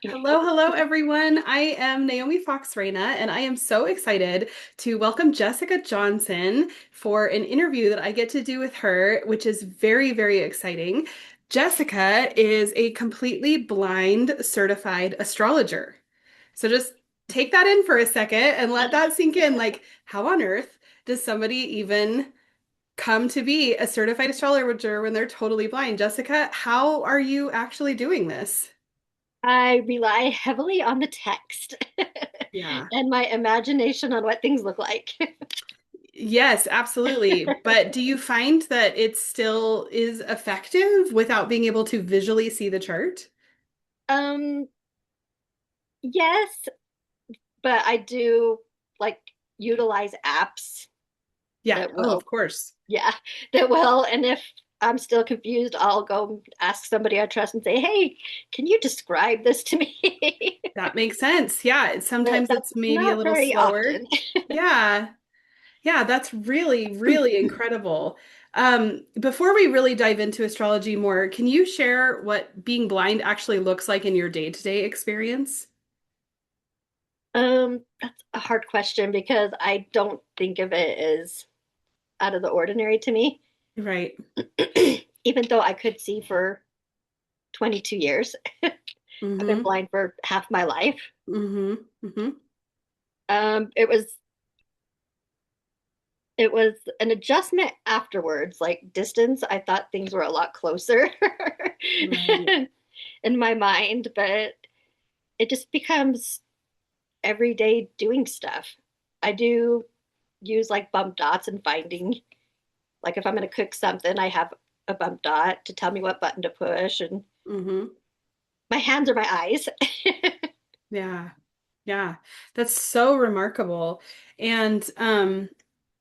Hello, hello, everyone. I am Naomi Fox Reina, and I am so excited to welcome Jessica Johnson for an interview that I get to do with her, which is very, very exciting. Jessica is a completely blind certified astrologer. So just take that in for a second and let that sink in. Like, how on earth does somebody even come to be a certified astrologer when they're totally blind? Jessica, how are you actually doing this? I rely heavily on the text Yeah. and my imagination on what things look like. Yes, absolutely. But do you find that it still is effective without being able to visually see the chart? Um, yes, but I do like utilize apps Yeah. that Oh, of will, course. yeah, that will. And if I'm still confused, I'll go ask somebody I trust and say, "Hey, can you describe this to me?" That makes sense. Yeah. But Sometimes that's it's maybe a not little very slower. often. Yeah. Yeah, that's really, really incredible. Before we really dive into astrology more, can you share what being blind actually looks like in your day-to-day experience? That's a hard question because I don't think of it as out of the ordinary to me. Right. Even though I could see for 22 years. I've been Mm-hmm. blind for half my life. Mm-hmm. Mm-hmm. It was an adjustment afterwards, like distance. I thought things were a lot closer Right. in my mind, but it just becomes everyday doing stuff. I do use like bump dots and finding, like if I'm going to cook something, I have a bump dot to tell me what button to push, and Mm-hmm. my hands are my eyes. Yeah. Yeah, that's so remarkable. And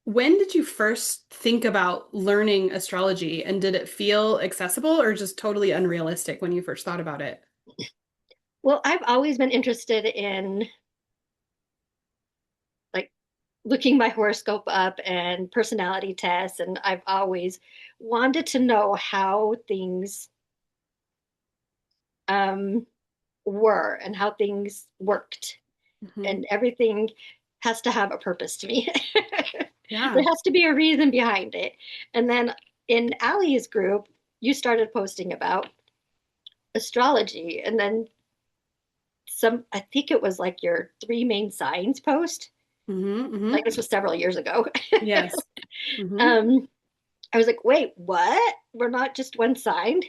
when did you first think about learning astrology? And did it feel accessible or just totally unrealistic when you first thought about it? Well, I've always been interested in like looking my horoscope up and personality tests, and I've always wanted to know how things um, were and how things worked, Hmm. and everything has to have a purpose to me. There Yeah. has to be a reason behind it. And then in Allie's group, you started posting about astrology, and then some, I think it was like your three main signs post. Hmm. Like Hmm. this was several years ago. Yes. Hmm. um, I was like, wait, what? We're not just one sign?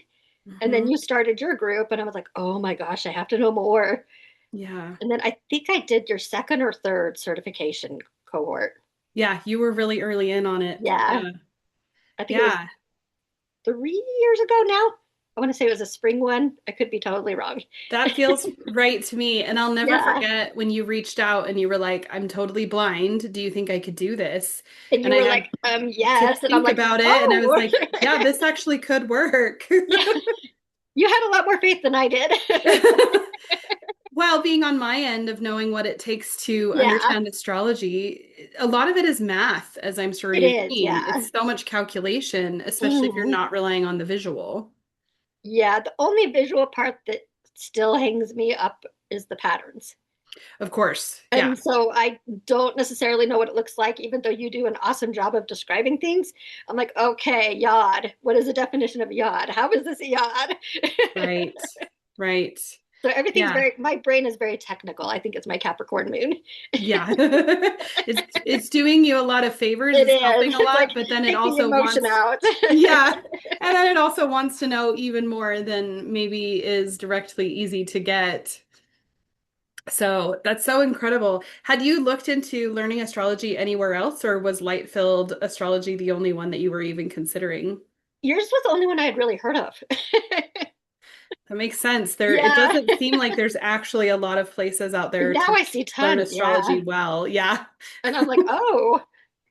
And then Hmm. you started your group, and I was like, oh my gosh, I have to know more. Yeah. And then I think I did your second or third certification cohort. Yeah, you were really early in on it. Yeah, Yeah. I think it was Yeah. 3 years ago now. I want to say it was a spring one. I could be totally wrong. That feels right to me. And I'll never Yeah. forget when you reached out and you were like, I'm totally blind. Do you think I could do this? And And you I were had like, to yes. And I'm think like, about it. And I was oh, like, yeah, this actually could work. yeah. You had a lot more faith than I did. Well, being on my end of knowing what it takes to Yeah, understand astrology, a lot of it is math, as I'm sure it you've is. seen. Yeah. It's so much calculation, especially if you're Mhm. not relying on the visual. Yeah. The only visual part that still hangs me up is the patterns. Of course. Yeah. And so I don't necessarily know what it looks like, even though you do an awesome job of describing things. I'm like, okay, yod. What is the definition of yod? How is this a yod? Right. Right. So everything's Yeah. very, my brain is very technical. I think it's my Capricorn moon. Yeah. It's doing you a lot of favors, It it's is. helping a It's like, lot, but then it take the also emotion wants, out. yeah. And then it also wants to know even more than maybe is directly easy to get. So that's so incredible. Had you looked into learning astrology anywhere else, or was light-filled astrology the only one that you were even considering? Yours was the only one I had really heard of. That makes sense. It Yeah. doesn't seem like there's actually a lot of places out there Now to I see learn tons. astrology Yeah. well. Yeah. And I'm like, oh,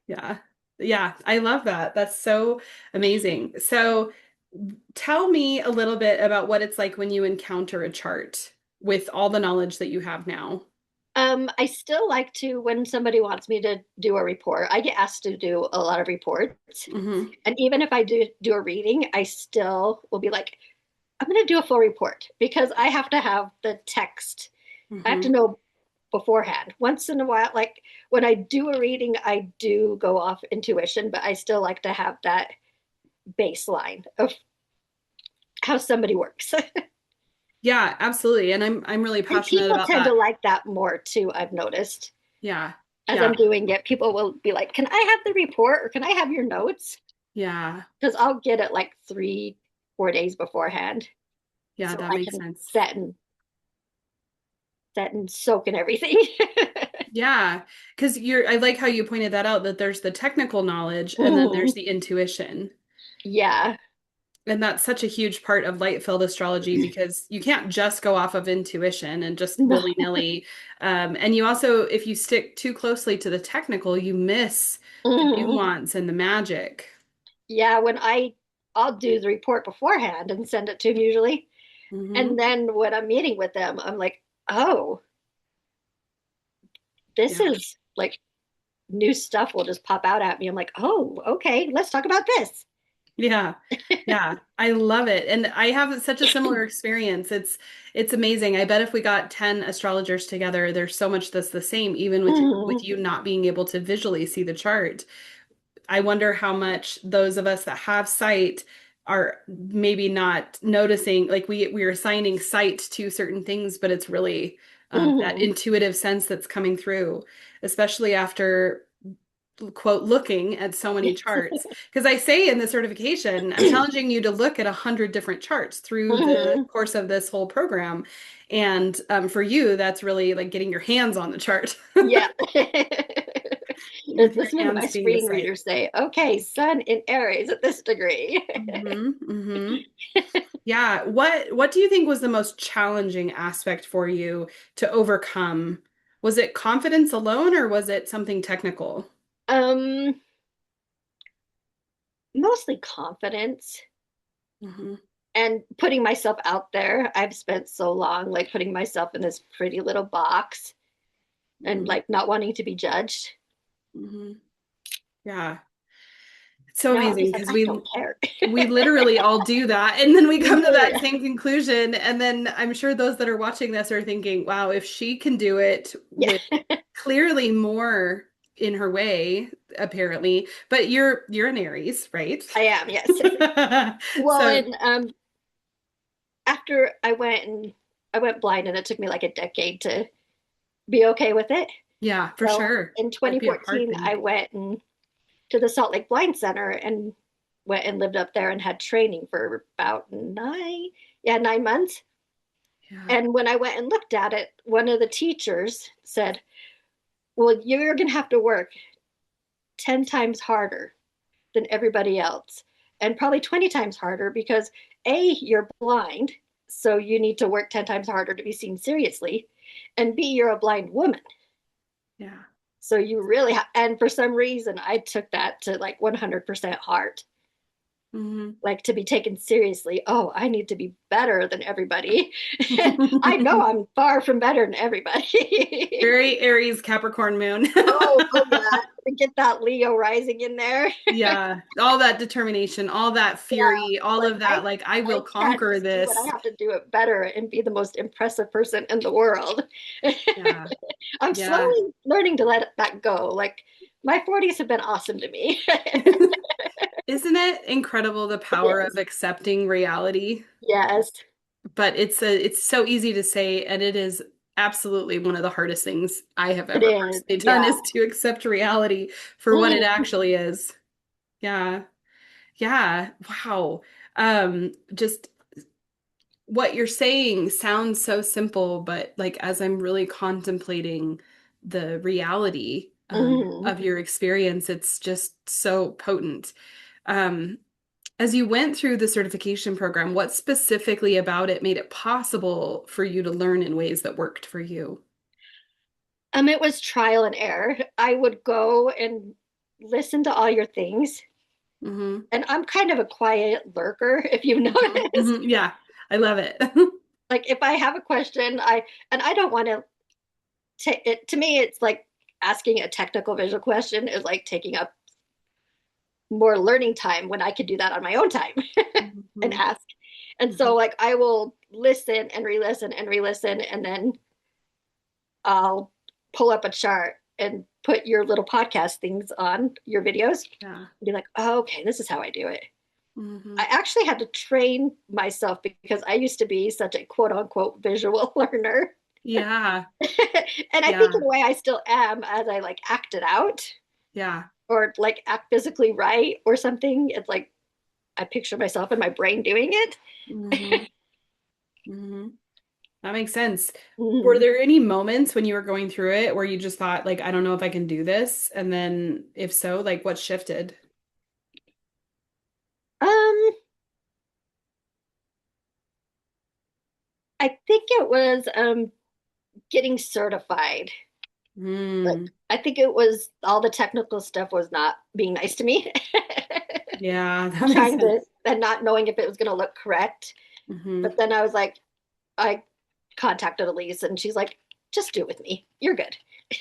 Yeah. Yeah, I love that. That's so amazing. So tell me a little bit about what it's like when you encounter a chart with all the knowledge that you have now. I still like to, when somebody wants me to do a report, I get asked to do a lot of reports. Hmm. And even if I do a reading, I still will be like, I'm going to do a full report because I have to have the text. I have to Hmm. know beforehand. Once in a while, like when I do a reading, I do go off intuition, but I still like to have that baseline of how somebody works. Yeah, absolutely. And I'm really And passionate people about tend to that. like that more too, I've noticed. Yeah. As Yeah. I'm doing it, people will be like, "Can I have the report or can I have your notes?" Yeah. Because I'll get it like 3, 4 days beforehand. Yeah, So that I makes can sense. set and soak in everything. Yeah, because I like how you pointed that out that there's the technical knowledge and then there's Mhm. the intuition. Yeah. And that's such a huge part of light field astrology because you can't just go off of intuition and just No. willy-nilly. And you also, if you stick too closely to the technical, you miss the Mhm. nuance and the magic. Yeah, I'll do the report beforehand and send it to them usually. And Hmm. then when I'm meeting with them, I'm like, "Oh, this Yeah. is like new stuff will just pop out at me." I'm like, "Oh, okay, let's talk about this." Yeah. Yeah. I love it. And I have such a similar experience. It's amazing. I bet if we got 10 astrologers together, there's so much that's the same, even with Mhm. you not being able to visually see the chart. I wonder how much those of us that have sight are maybe not noticing, like we're assigning sight to certain things, but it's really that Mhm. intuitive sense that's coming through, especially after quote looking at so many charts. Because I say in the certification, I'm challenging you to look at 100 different charts through the Mhm. course of this whole program. And for you, that's really like getting your hands on the chart Yeah. with your Listen to my hands being the screen site. reader say, "Okay, sun in Aries at this degree." Hmm. Hmm. Yeah. What do you think was the most challenging aspect for you to overcome? Was it confidence alone or was it something technical? Um, Mostly confidence Hmm. and putting myself out there. I've spent so long like putting myself in this pretty little box and Hmm. like not wanting to be judged. Hmm. Yeah. It's so Now I'm amazing just like, because I we don't care. we literally all do that and then we We come to that do. same conclusion and then I'm sure those that are watching this are thinking, wow, if she can do it Yeah, with clearly more in her way, apparently. But you're an Aries, right? I am. Yes. Well, So and after I went blind, and it took me like a decade to be okay with it. yeah, for So sure. in That'd be a hard 2014, thing. I went to the Salt Lake Blind Center and went and lived up there and had training for about 9 months. Yeah. And when I went and looked at it, one of the teachers said, "Well, you're going to have to work 10 times harder than everybody else, and probably 20 times harder because A, you're blind, so you need to work 10 times harder to be seen seriously, and B, you're a blind woman. Yeah. So you really and for some reason, I took that to like 100% heart, Hmm. like to be taken seriously. Oh, I need to be better than everybody. I know I'm far from better than everybody. Very Aries Capricorn moon. Oh yeah, get that Leo rising in there. Yeah, all that determination, all that Yeah, fury, all like of that, like I will I can't conquer just do it. I this. have to do it better and be the most impressive person in the world. Yeah. I'm Yeah. slowly learning to let that go. Like my 40s have been awesome to me. Isn't it incredible the It power of is. accepting reality? Yes, But it's so easy to say, and it is absolutely one of the hardest things I have it ever is. personally done Yeah. is to accept reality for what it Mhm. actually is. Yeah. Yeah. Wow. Just what you're saying sounds so simple, but like as I'm really contemplating the reality Mhm. of your experience, it's just so potent. Um, as you went through the certification program, what specifically about it made it possible for you to learn in ways that worked for you? It was trial and error. I would go and listen to all your things. Hmm. And I'm kind of a quiet lurker, if you've Hmm. noticed. Hmm. Yeah, I love it. Like if I have a question, I don't want to it to me it's like asking a technical visual question is like taking up more learning time when I could do that on my own time and Hmm. ask. And so Mhm. like I will listen and re-listen and re-listen, and then I'll pull up a chart and put your little podcast things on your videos Yeah. and be like, oh, okay, this is how I do it. Hmm. I actually had to train myself because I used to be such a quote unquote visual learner. Yeah. And I think in Yeah. a way I still am as I like act it out Yeah. or like act physically right or something. It's like I picture myself in my brain doing it. Hmm. Hmm. That makes sense. Were Mhm. there any moments when you were going through it where you just thought, like, I don't know if I can do this? And then if so, like what shifted? Um, I think it was getting certified. Like Mm, I think it was all the technical stuff was not being nice to me. yeah, that makes Trying sense. to and not knowing if it was going to look correct. Hmm. But then I was like, I contacted Elise and she's like, just do it with me. You're good.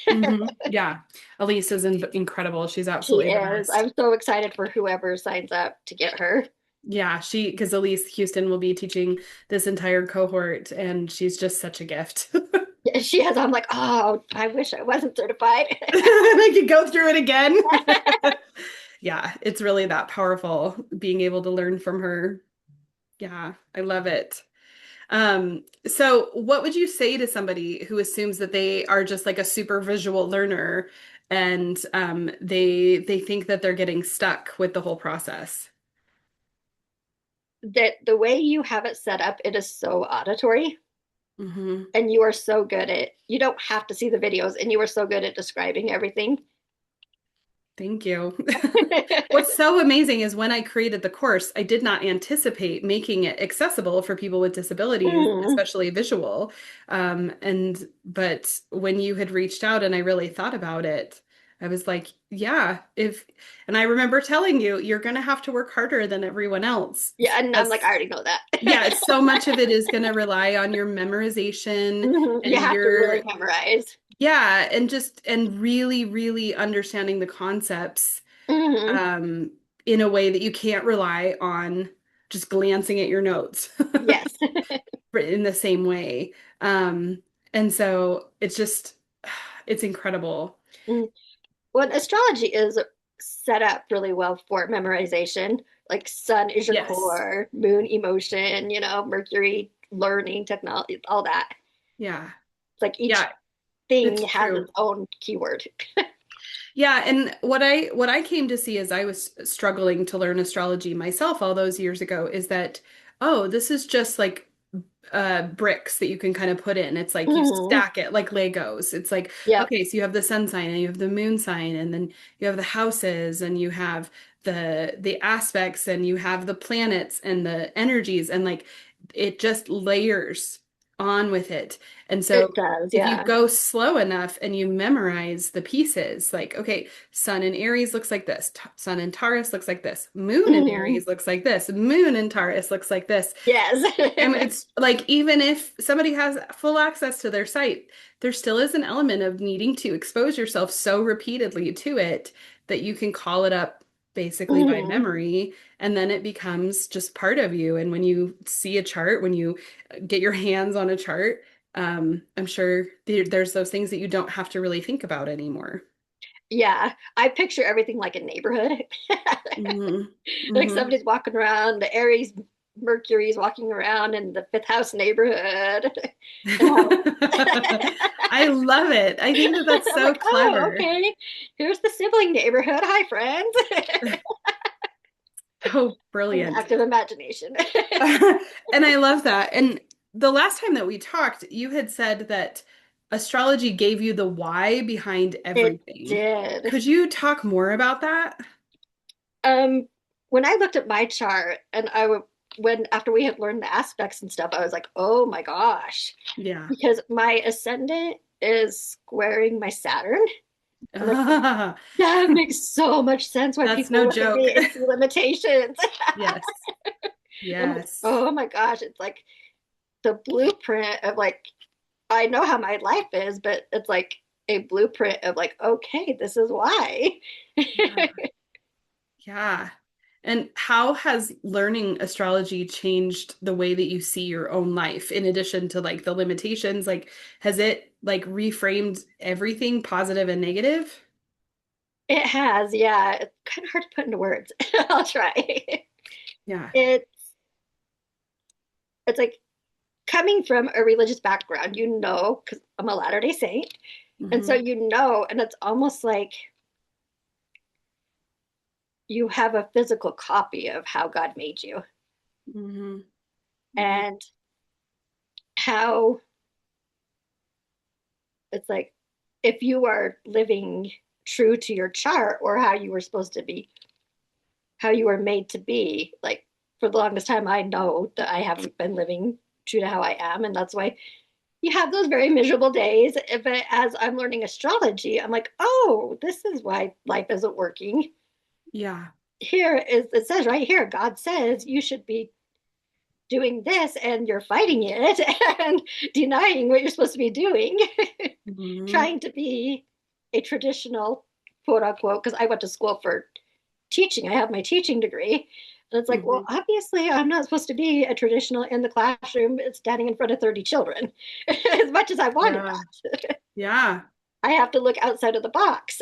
Hmm. Yeah. Elise is incredible. She's She absolutely the is. best. I'm so excited for whoever signs up to get her. Yeah, because Elise Houston will be teaching this entire cohort, and she's just such a gift. She has, I'm like, oh, I wish I wasn't certified. I could go through it again. Yeah, it's really that powerful being able to learn from her. Yeah, I love it. So what would you say to somebody who assumes that they are just like a super visual learner and they think that they're getting stuck with the whole process? That the way you have it set up, it is so auditory Hmm. and you are so good at, you don't have to see the videos and you are so good at describing everything. Thank you. What's so amazing is when I created the course, I did not anticipate making it accessible for people with disabilities, Mm. especially visual. But when you had reached out and I really thought about it, I was like, yeah, and I remember telling you, you're going to have to work harder than everyone else. Yeah, and I'm like, I As already know that. Yeah, so much of it is going to rely on your memorization Mhm. You and have to your really memorize. yeah, and really, really understanding the concepts Hmm. um, in a way that you can't rely on just glancing at your notes Yes. in the same way. Um, and so it's incredible. Mm. Well, astrology is set up really well for memorization. Like sun is your Yes. core, moon emotion, Mercury learning, technology, all that. Yeah. It's like each Yeah, thing it's has true. its own keyword. Yeah, and what I came to see as I was struggling to learn astrology myself all those years ago is that, oh, this is just like bricks that you can kind of put in. It's like you Hmm. stack it like Legos. It's like, Yep. okay, so you have the sun sign and you have the moon sign and then you have the houses and you have the aspects and you have the planets and the energies and like it just layers on with it. And so It does, if you yeah. go slow enough and you memorize the pieces, like, okay, sun in Aries looks like this, sun in Taurus looks like this, moon in Hmm. Aries looks like this, moon in Taurus looks like this. And Yes. it's like even if somebody has full access to their site, there still is an element of needing to expose yourself so repeatedly to it that you can call it up basically by Hmm. memory, and then it becomes just part of you. And when you see a chart, when you get your hands on a chart, I'm sure there's those things that you don't have to really think about anymore. Yeah. I picture everything like a neighborhood. Hmm. Like Hmm. somebody's walking around, the Aries Mercury's walking around in the fifth house neighborhood. And I love it. I think that that's I'm so like, oh, clever. okay. Here's the sibling neighborhood. Hi, friends. Oh, An brilliant. active imagination. And I love that. And the last time that we talked, you had said that astrology gave you the why behind It everything. did. Could you talk more about that? Um, when I looked at my chart and when after we had learned the aspects and stuff, I was like, oh my gosh, Yeah. because my ascendant is squaring my Saturn. I'm like, that makes so much sense why That's people no look at joke. me and see limitations. Yes. I'm like, Yes. oh my gosh, it's like the blueprint of like, I know how my life is, but it's like a blueprint of like, okay, this is why. Yeah. Yeah. And how has learning astrology changed the way that you see your own life in addition to like the limitations? Like, has it like reframed everything positive and negative? It has, yeah. It's kind of hard to put into words. I'll try. Yeah. It's it's like coming from a religious background, because I'm a Latter-day Saint, and so Hmm. and it's almost like you have a physical copy of how God made you Hmm. Hmm. and how it's like if you are living true to your chart or how you were supposed to be, how you were made to be. Like for the longest time, I know that I haven't been living true to how I am. And that's why you have those very miserable days. But as I'm learning astrology, I'm like, oh, this is why life isn't working. Yeah. Here is, it says right here, God says you should be doing this and you're fighting it and denying what you're supposed to be doing, Hmm. trying to be a traditional quote unquote, because I went to school for teaching. I have my teaching degree. And it's like, well, Hmm. obviously, I'm not supposed to be a traditional in the classroom standing in front of 30 children. As much as I wanted Yeah. that, Yeah. I have to look outside of the box.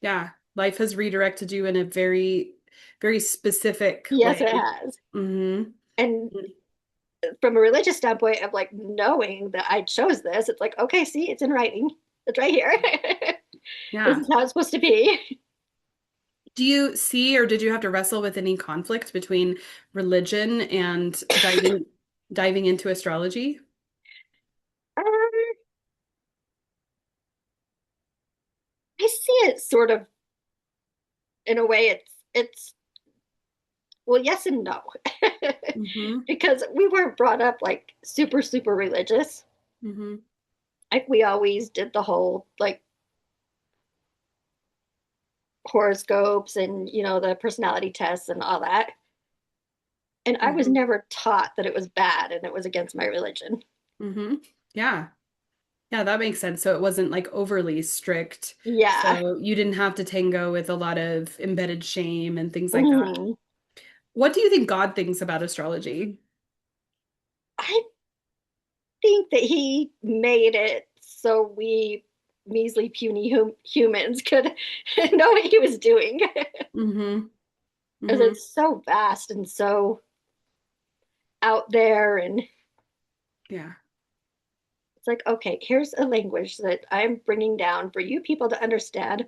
Yeah. Life has redirected you in a very, very specific Yes, it way. has. Hmm. And from a religious standpoint of like knowing that I chose this, it's like, okay, see, it's in writing. It's right here. This Yeah. is how it's supposed to be. Do you see or did you have to wrestle with any conflict between religion and diving into astrology? Um, I see it sort of in a way. It's well, yes and no, Hmm. because we weren't brought up like super super religious. Hmm. Like we always did the whole like horoscopes and the personality tests and all that. And I was Hmm. never taught that it was bad and it was against my religion. Hmm. Yeah. Yeah, that makes sense. So it wasn't like overly strict. Yeah. So you didn't have to tango with a lot of embedded shame and things like that. Mhm. What do you think God thinks about astrology? I think that he made it so we measly puny humans could know what he was doing, Hmm. because Hmm. it's so vast and so out there, and Yeah. it's like, okay, here's a language that I'm bringing down for you people to understand,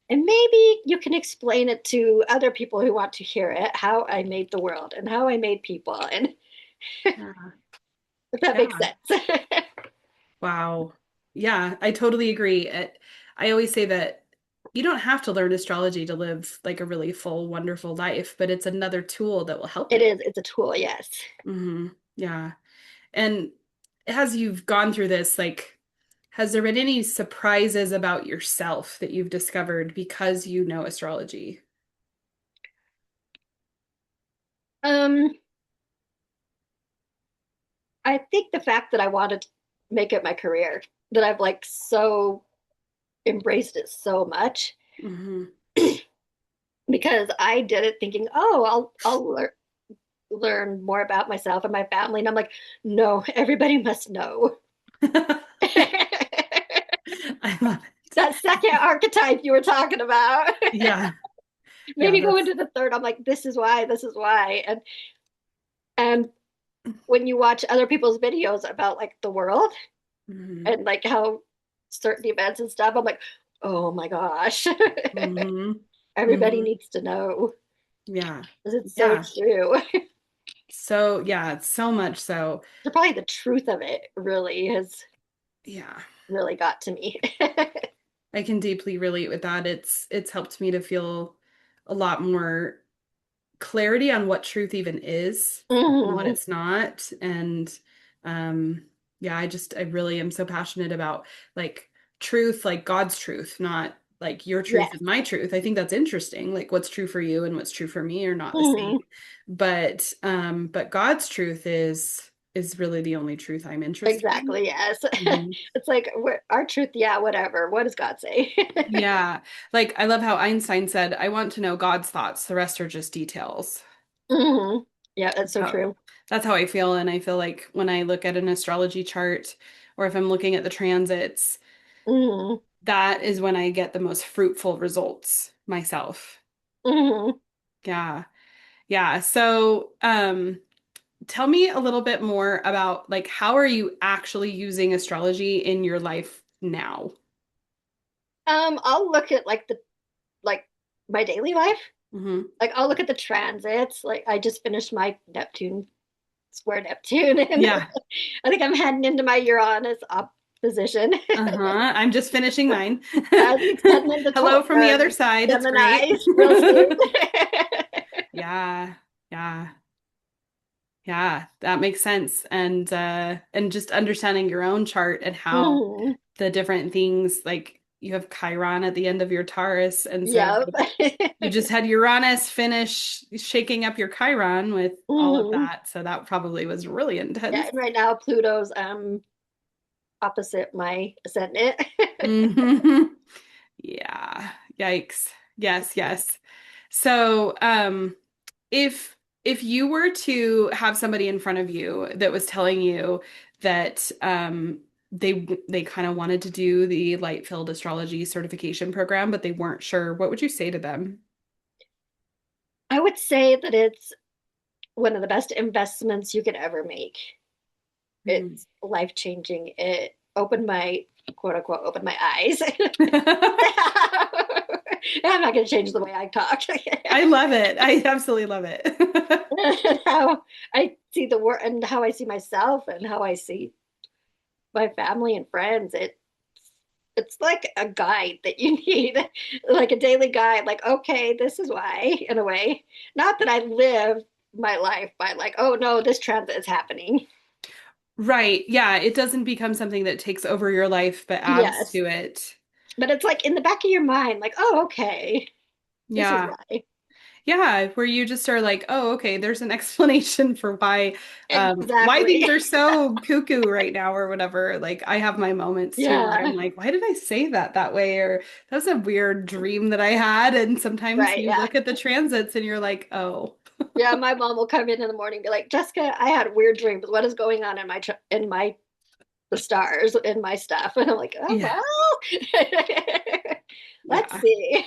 and maybe you can explain it to other people who want to hear it, how I made the world and how I made people, and Yeah. if that makes Yeah. sense. Wow. Yeah, I totally agree. I always say that you don't have to learn astrology to live like a really full, wonderful life, but it's another tool that will help It you. is, it's a tool, yes. Yeah. And as you've gone through this, like, has there been any surprises about yourself that you've discovered because you know astrology? um I think the fact that I wanted to make it my career, that I've like so embraced it so much, Hmm. because I did it thinking, oh, learn more about myself and my family, and I'm like, no, everybody must know. I love it. That second archetype you were talking about. Yeah. Yeah, Maybe go that's into the third. I'm like, this is why, and when you watch other people's videos about like the world hmm. and like how certain events and stuff, I'm like, oh my gosh. Hmm. Everybody Hmm. needs to know Yeah. because it's so Yeah. true. So, yeah, so much so. So probably the truth of it really has Yeah. really got to me. I can deeply relate with that. It's helped me to feel a lot more clarity on what truth even is and what Mhm. it's not. And yeah, I really am so passionate about like truth, like God's truth, not like your truth Yes. is my truth. I think that's interesting. Like what's true for you and what's true for me are not the same. Mhm. But God's truth is is really the only truth I'm interested in. Exactly, yes. Hmm. It's like our truth, yeah, whatever. What does God say? Yeah. Like I love how Einstein said, I want to know God's thoughts. The rest are just details. Hmm. Yeah, that's That's so how, true. that's how I feel. And I feel like when I look at an astrology chart or if I'm looking at the transits, Hmm. that is when I get the most fruitful results myself. Hmm. Yeah. Yeah. So, tell me a little bit more about like how are you actually using astrology in your life now? I'll look at like my daily life. Hmm. Like I'll look at the transits. Like I just finished my Neptune square Neptune, and Yeah. I think I'm heading into my Uranus opposition. Uh-huh. I'm just finishing mine. I think heading into Hello from the other side. It's great. Gemini real soon. Yeah. Yeah. Yeah, that makes sense. And just understanding your own chart and how Hmm. the different things like you have Chiron at the end of your Taurus, and so Yep. you just had Uranus finish shaking up your Chiron with all of Hmm. that. So that probably was really Yeah, intense. and right now Pluto's opposite my ascendant. Hmm. Yeah. Yikes. Yes, yes. So, if you were to have somebody in front of you that was telling you that they kind of wanted to do the light field astrology certification program, but they weren't sure, what would you say to them? I would say that it's one of the best investments you could ever make. Mhm. It's life changing. It opened my quote unquote opened my eyes. I'm not going to change the way I talk. I love it. I absolutely love it. And how I see the world and how I see myself and how I see my family and friends. It's like a guide that you need, like a daily guide. Like, okay, this is why, in a way. Not that I live my life by like, oh no, this transit is happening. Right. Yeah, it doesn't become something that takes over your life, but adds Yes, to it. but it's like in the back of your mind, like, oh, okay, this is Yeah. why. Yeah, where you just are like, oh, okay, there's an explanation for why things Exactly. are so cuckoo right now or whatever. Like I have my moments too where I'm Yeah. like, why did I say that way? Or that was a weird dream that I had. And sometimes Right. you Yeah. look at the transits and you're like, oh, Yeah. My mom will come in the morning and be like, Jessica, I had weird dreams. What is going on in the stars in my stuff? And I'm like, oh, yeah, well, let's yeah. see.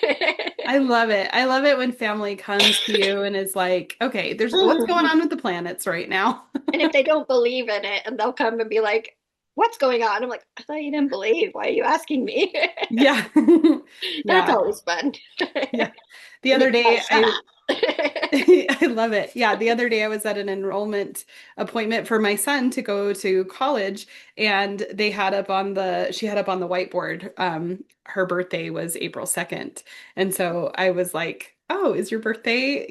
I love it. I love it when family comes to you and is like, okay, there's what's going Mhm. on with the planets right now? And if they don't believe in it, and they'll come and be like, what's going on? I'm like, I thought you didn't believe. Why are you asking me? Yeah. That's Yeah. always fun. Yeah. The And you other can day shut I up. I love it. Yeah, the other day I was at an enrollment appointment for my son to go to college, and she had up on the whiteboard, her birthday was April 2nd. And so I was like, "Oh, is your birthday,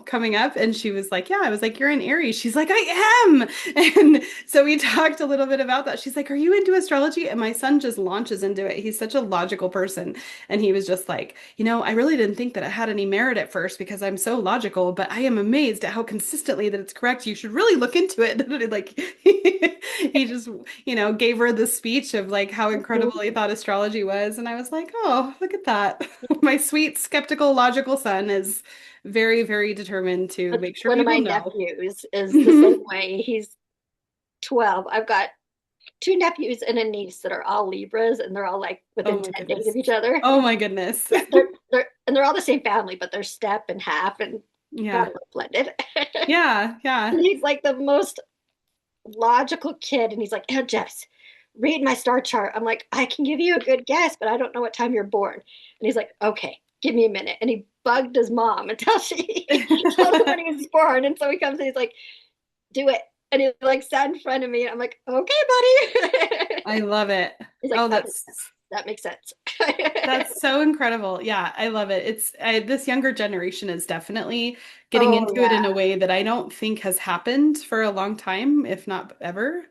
coming up?" And she was like, "Yeah." I was like, "You're in Aries." She's like, "I am." And so we talked a little bit about that. She's like, "Are you into astrology?" And my son just launches into it. He's such a logical person. And he was just like, I really didn't think that it had any merit at first because I'm so logical, but I am amazed at how consistently that it's correct. You should really look into it. Like he just, gave her the speech of like how incredible he thought astrology was. And I was like, oh, look at that. My sweet, skeptical, logical son is very, very determined to That's make sure one of people my know. nephews is the same way. He's 12. I've got two nephews and a niece that are all Libras, and they're all like Oh within my 10 days goodness. of each other. Oh my goodness. Yeah, they're all the same family, but they're step and half and got Yeah. a little blended. Yeah. Yeah. And he's like the most logical kid, and he's like, "Oh, Jess, read my star chart." I'm like, "I can give you a good guess, but I don't know what time you're born." And he's like, "Okay, give me a minute." And he bugged his mom until she told him when he was born. And so he comes and he's like, "Do it." And he like sat in front of me. And I'm like, "Okay, buddy." I love it. He's like, Oh, "That makes sense. That makes sense." that's so incredible. Yeah, I love it. This younger generation is definitely getting Oh into it in yeah, a way that I don't think has happened for a long time, if not ever.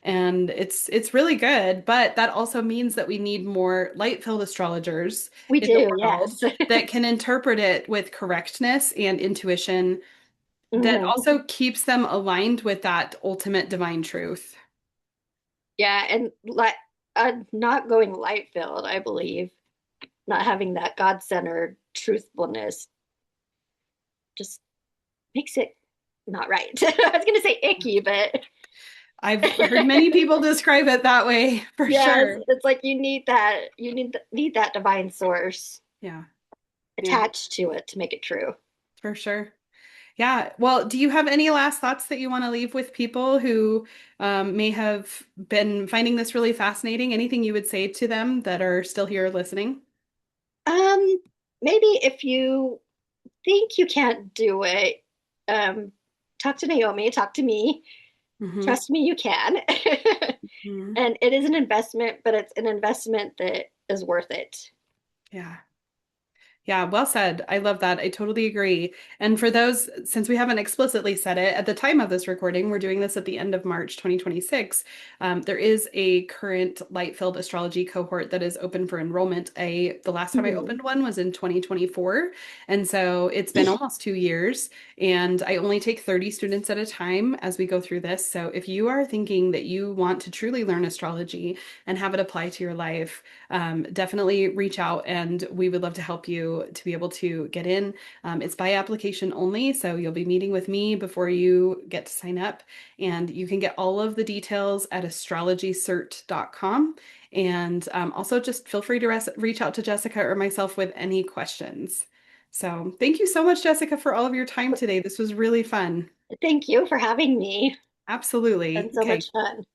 And it's really good, but that also means that we need more light-filled astrologers we in the do. world Yes. that can interpret it with correctness and intuition that Hmm. also keeps them aligned with that ultimate divine truth. Yeah, and like not going light filled, I believe, not having that God centered truthfulness just makes it not right. I was gonna say icky, but I've heard many people describe it that way for yeah, sure. it's like you need that need that divine source Yeah. Yeah, attached to it to make it true. for sure. Yeah. Well, do you have any last thoughts that you want to leave with people who may have been finding this really fascinating? Anything you would say to them that are still here listening? Um, Maybe if you think you can't do it, um, talk to Naomi, talk to me. Hmm. Trust me, you can. Hmm. And it is an investment, but it's an investment that is worth it. Yeah. Yeah, well said. I love that. I totally agree. And for those, since we haven't explicitly said it at the time of this recording, we're doing this at the end of March 2026. There is a current light-filled astrology cohort that is open for enrollment. The last time I Mhm. opened one was in 2024, and so it's been almost 2 years. And I only take 30 students at a time as we go through this. So if you are thinking that you want to truly learn astrology and have it apply to your life, definitely reach out and we would love to help you to be able to get in. It's by application only, so you'll be meeting with me before you get to sign up. And you can get all of the details at astrologycert.com. And also just feel free to reach out to Jessica or myself with any questions. So thank you so much, Jessica, for all of your time today. This was really fun. Thank you for having me. Absolutely. It's been so Okay. much fun.